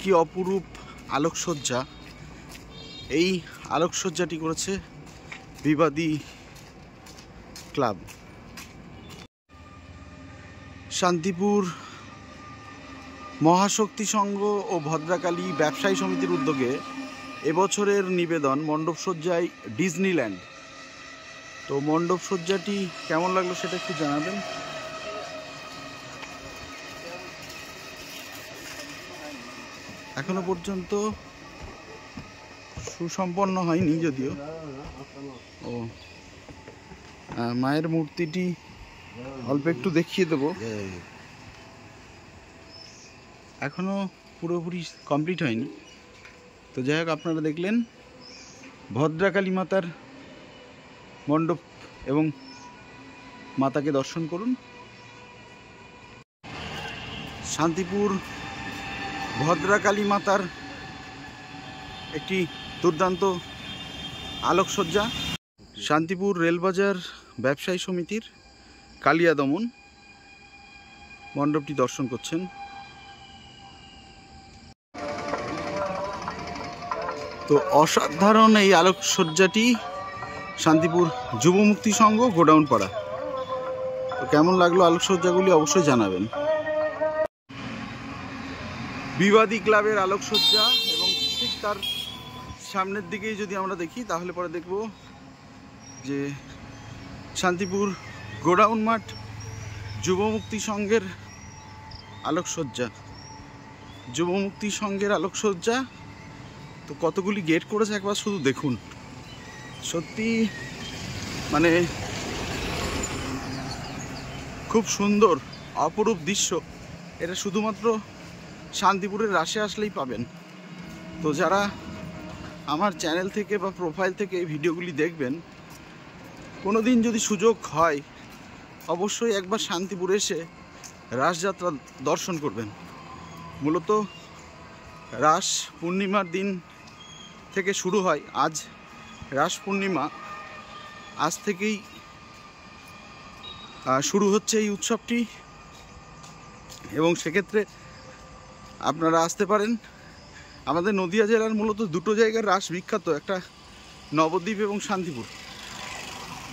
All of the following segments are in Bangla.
কি অপরূপ আলোকসজ্জা। এই আলোকসজ্জাটি করেছে বিবাদী ক্লাব। শান্তিপুর মহাশক্তি সংঘ ও ভদ্রাকালী ব্যবসায়ী সমিতির উদ্যোগে এবছরের নিবেদন মণ্ডপসজ্জায় ডিজনিল্যান্ড। তো মণ্ডপসজ্জাটি কেমন লাগলো সেটা একটু জানাবেন। এখনো পর্যন্ত সুসম্পন্ন হয়নি যদিও। ও মায়ের মূর্তিটি অল্প একটু দেখিয়ে দেবো, এখনো পুরোপুরি কমপ্লিট হয়নি। তো যাই হোক, আপনারা দেখলেন ভদ্রাকালী মাতার মণ্ডপ এবং মাতাকে দর্শন করুন। শান্তিপুর ভদ্রাকালী মাতার একটি দুর্দান্ত আলোকসজ্জা। শান্তিপুর রেলবাজার ব্যবসায়ী সমিতির কালিয়া দমন মণ্ডপটি দর্শন করছেন। তো অসাধারণ এই আলোকসজ্জাটি শান্তিপুর যুব মুক্তি সংঘ গোডাউন পাড়া। তো কেমন লাগলো আলোকসজ্জাগুলি অবশ্যই জানাবেন। বিবাদী ক্লাবের আলোকসজ্জা এবং ঠিক তার সামনের দিকেই যদি আমরা দেখি তাহলে পরে দেখব যে শান্তিপুর গোডাউন মাঠ যুব মুক্তি সংঘের আলোকসজ্জা। যুব মুক্তি সংঘের আলোকসজ্জা তো কতগুলি গেট করেছে একবার শুধু দেখুন। সত্যি মানে খুব সুন্দর অপরূপ দৃশ্য। এটা শুধুমাত্র শান্তিপুরের রাশে আসলেই পাবেন। তো যারা আমার চ্যানেল থেকে বা প্রোফাইল থেকে এই ভিডিওগুলি দেখবেন, কোনো দিন যদি সুযোগ হয় অবশ্যই একবার শান্তিপুরে এসে রাসযাত্রা দর্শন করবেন। মূলত রাস পূর্ণিমার দিন থেকে শুরু হয়। আজ রাস পূর্ণিমা, আজ থেকেই শুরু হচ্ছে এই উৎসবটি এবং সেক্ষেত্রে আপনারা আসতে পারেন। আমাদের নদিয়া জেলার মূলত দুটো জায়গার রাস বিখ্যাত, একটা নবদ্বীপ এবং শান্তিপুর,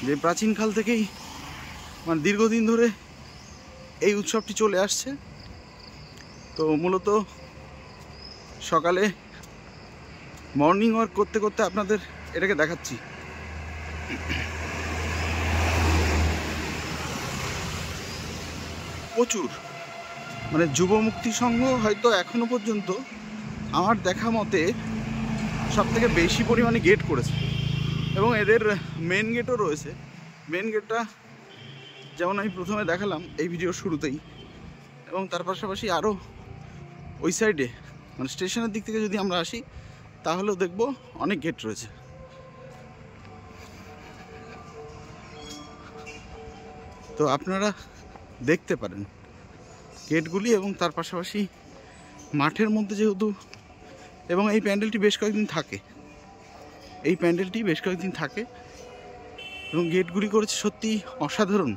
যে প্রাচীনকাল থেকেই মানে দীর্ঘদিন ধরে এই উৎসবটি চলে আসছে। তো মূলত সকালে মর্নিং ওয়াক করতে করতে আপনাদের এটাকে দেখাচ্ছি। প্রচুর মানে যুব মুক্তি সংঘ হয়তো এখনো পর্যন্ত আমার দেখা মতে সব থেকে বেশি পরিমাণে গেট করেছে এবং এদের মেন গেটও রয়েছে। মেন গেটটা যেমন আমি প্রথমে দেখালাম এই ভিডিওর শুরুতেই, এবং তার পাশাপাশি আরও ওই সাইডে মানে স্টেশনের দিক থেকে যদি আমরা আসি তাহলেও দেখব অনেক গেট রয়েছে। তো আপনারা দেখতে পারেন গেটগুলি এবং তার পাশাপাশি মাঠের মধ্যে যেহেতু, এবং এই প্যান্ডেলটি বেশ কয়েকদিন থাকে, এবং গেটগুলি করেছে সত্যি অসাধারণ।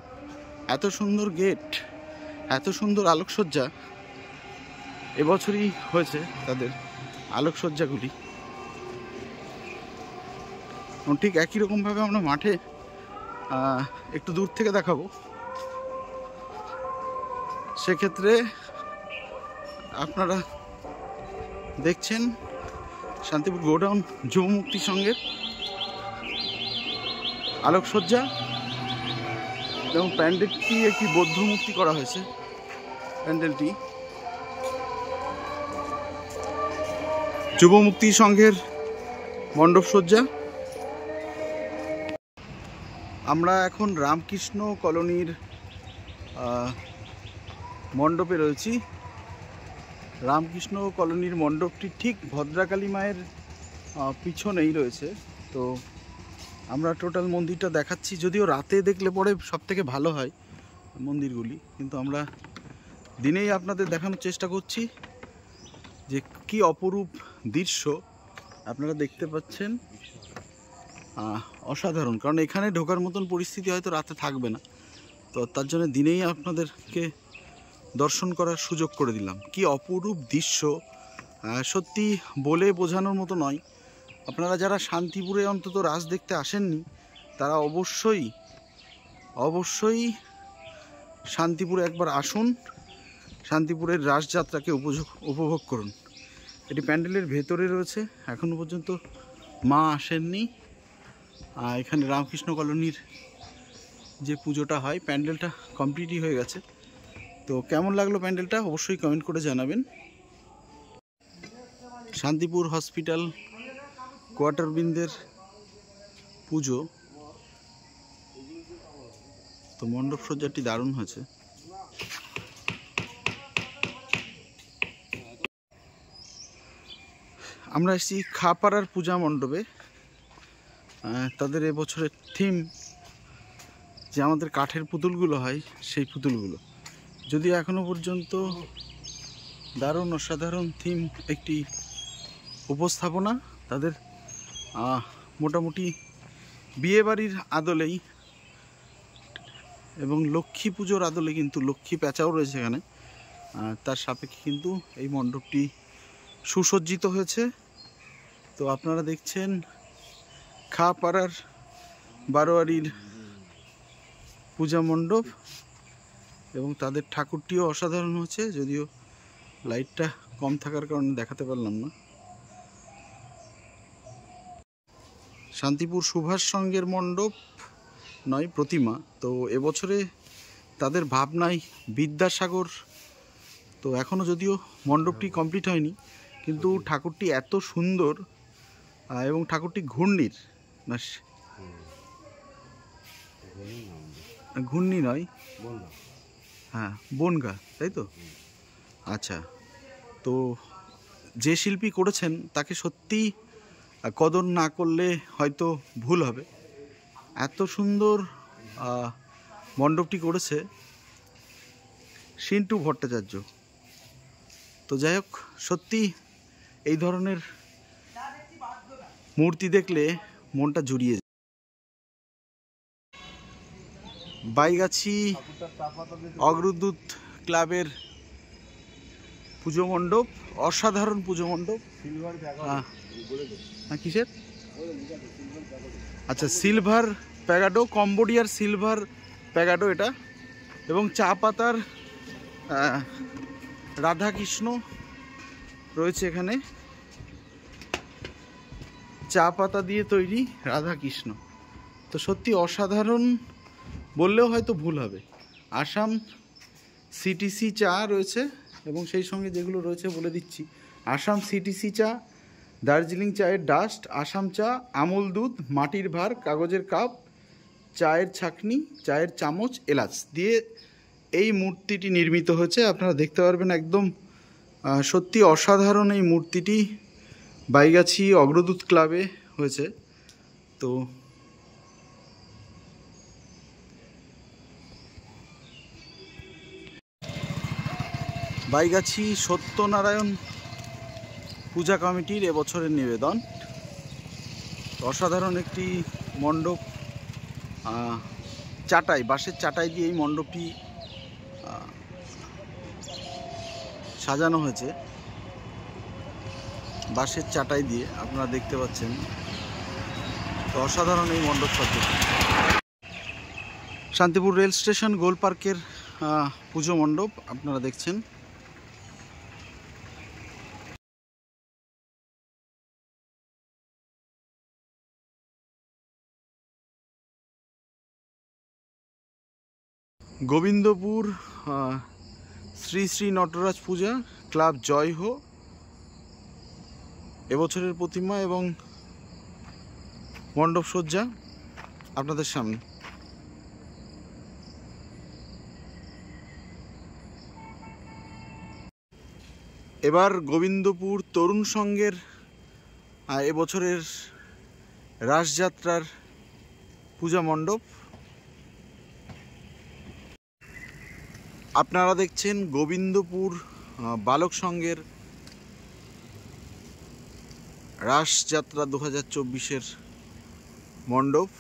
এত সুন্দর গেট, এত সুন্দর আলোকসজ্জা এবছরই হয়েছে তাদের আলোকসজ্জাগুলি। ঠিক একই রকমভাবে আমরা মাঠে একটু দূর থেকে দেখাবো। সেক্ষেত্রে আপনারা দেখছেন শান্তিপুর গোডাউন যুব মুক্তি সংঘের আলোকসজ্জা এবং প্যান্ডেলটি একটি বৌদ্ধ মূর্তি করা হয়েছে। প্যান্ডেলটি যুব মুক্তি সংঘের মণ্ডপসজ্জা। আমরা এখন রামকৃষ্ণ কলোনির মণ্ডপে রয়েছি। রামকৃষ্ণ কলোনির মণ্ডপটি ঠিক ভদ্রাকালী মায়ের পিছনেই রয়েছে। তো আমরা টোটাল মন্দিরটা দেখাচ্ছি, যদিও রাতে দেখলে পরে সব থেকে ভালো হয় মন্দিরগুলি, কিন্তু আমরা দিনেই আপনাদের দেখানোর চেষ্টা করছি যে কি অপরূপ দৃশ্য আপনারা দেখতে পাচ্ছেন। অসাধারণ, কারণ এখানে ঢোকার মতন পরিস্থিতি হয়তো রাতে থাকবে না। তো তার জন্য দিনেই আপনাদেরকে দর্শন করার সুযোগ করে দিলাম। কি অপরূপ দৃশ্য সত্যি বলে বোঝানোর মতো নয়। আপনারা যারা শান্তিপুরে অন্তত রাস দেখতে আসেননি তারা অবশ্যই শান্তিপুরে একবার আসুন, শান্তিপুরের রাসযাত্রাকে উপভোগ করুন। এটি প্যান্ডেলের ভেতরে রয়েছে, এখনও পর্যন্ত মা আসেননি। এখানে রামকৃষ্ণ কলোনির যে পুজোটা হয়, প্যান্ডেলটা কমপ্লিটই হয়ে গেছে। তো কেমন লাগলো প্যান্ডেলটা অবশ্যই কমেন্ট করে জানাবেন। শান্তিপুর হসপিটাল কোয়ার্টারবিন্দের পুজো, তো মণ্ডপ সজ্জাটি দারুণ হয়েছে। আমরা এসেছি খাপাড়ার পূজা মণ্ডপে। তাদের এবছরের থিম যে আমাদের কাঠের পুতুলগুলো হয় সেই পুতুলগুলো, যদিও এখনো পর্যন্ত দারুণ অসাধারণ থিম একটি উপস্থাপনা তাদের। মোটামুটি বিয়েবাড়ির আদলেই এবং লক্ষ্মী পুজোর আদলে, কিন্তু লক্ষ্মী প্যাঁচাও রয়েছে এখানে, তার সাপেক্ষে কিন্তু এই মণ্ডপটি সুসজ্জিত হয়েছে। তো আপনারা দেখছেন খাপাড়ার বারোয়ারির পূজা মণ্ডপ এবং তাদের ঠাকুরটিও অসাধারণ হচ্ছে, যদিও লাইটটা কম থাকার কারণে দেখাতে পারলাম না। শান্তিপুর সুভাষ সংঘের মণ্ডপ নয়, প্রতিমা। তো এবছরে তাদের ভাবনায় বিদ্যাসাগর, তো এখনও যদিও মণ্ডপটি কমপ্লিট হয়নি, কিন্তু ঠাকুরটি এত সুন্দর এবং ঠাকুরটি ঘূর্ণির না, ঘূর্ণি নয়, হ্যাঁ বনগা, তাই তো? আচ্ছা, তো যে শিল্পী করেছেন তাকে সত্যি কদর না করলে হয়তো ভুল হবে। এত সুন্দর মণ্ডপটি করেছে সিন্টু ভট্টাচার্য। তো যাই হোক, সত্যি এই ধরনের মূর্তি দেখলে মনটা জুড়িয়ে যায়। বাইগাছি অগ্রদূত ক্লাবের পুজো মণ্ডপ, অসাধারণ পুজো মণ্ডপ। হ্যাঁ, কিসের? আচ্ছা, সিলভার প্যাগাডো, কম্বোডিয়ার সিলভার প্যাগাডো এটা। এবং চা পাতার রাধাকৃষ্ণ রয়েছে এখানে, চা পাতা দিয়ে তৈরি রাধাকৃষ্ণ। তো সত্যি অসাধারণ বললেও হয়তো ভুল হবে। আসাম সিটিসি চা রয়েছে এবং সেই সঙ্গে যেগুলো রয়েছে বলে দিচ্ছি: আসাম সিটিসি চা, দার্জিলিং চায়ের ডাস্ট, আসাম চা, আমুল দুধ, মাটির ভার, কাগজের কাপ, চায়ের ছাঁকনি, চায়ের চামচ, এলাচ দিয়ে এই মূর্তিটি নির্মিত হয়েছে। আপনারা দেখতে পারবেন, একদম সত্যি অসাধারণ এই মূর্তিটি বাইগাছি অগ্রদূত ক্লাবে হয়েছে। তো বাইগাছি সত্যনারায়ণ পূজা কমিটির এবছরের নিবেদন, অসাধারণ একটি মণ্ডপ। চাটাই, বাঁশের চাটাই দিয়ে এই মণ্ডপটি সাজানো হয়েছে, বাঁশের চাটাই দিয়ে আপনারা দেখতে পাচ্ছেন। তো অসাধারণ এই মণ্ডপ সজ্জা। শান্তিপুর রেল স্টেশন গোল পার্কের পুজো মণ্ডপ আপনারা দেখছেন। গোবিন্দপুর শ্রী শ্রী নটরাজ পূজা ক্লাব জয় হো এবছরের প্রতিমা এবং মণ্ডপ সজ্জা আপনাদের সামনে। এবার গোবিন্দপুর তরুণ সংঘের এবছরের রাসযাত্রার পূজা মণ্ডপ আপনারা দেখছেন। গোবিন্দপুর বালক সংঘের রাসযাত্রা 2024-এর মণ্ডপ।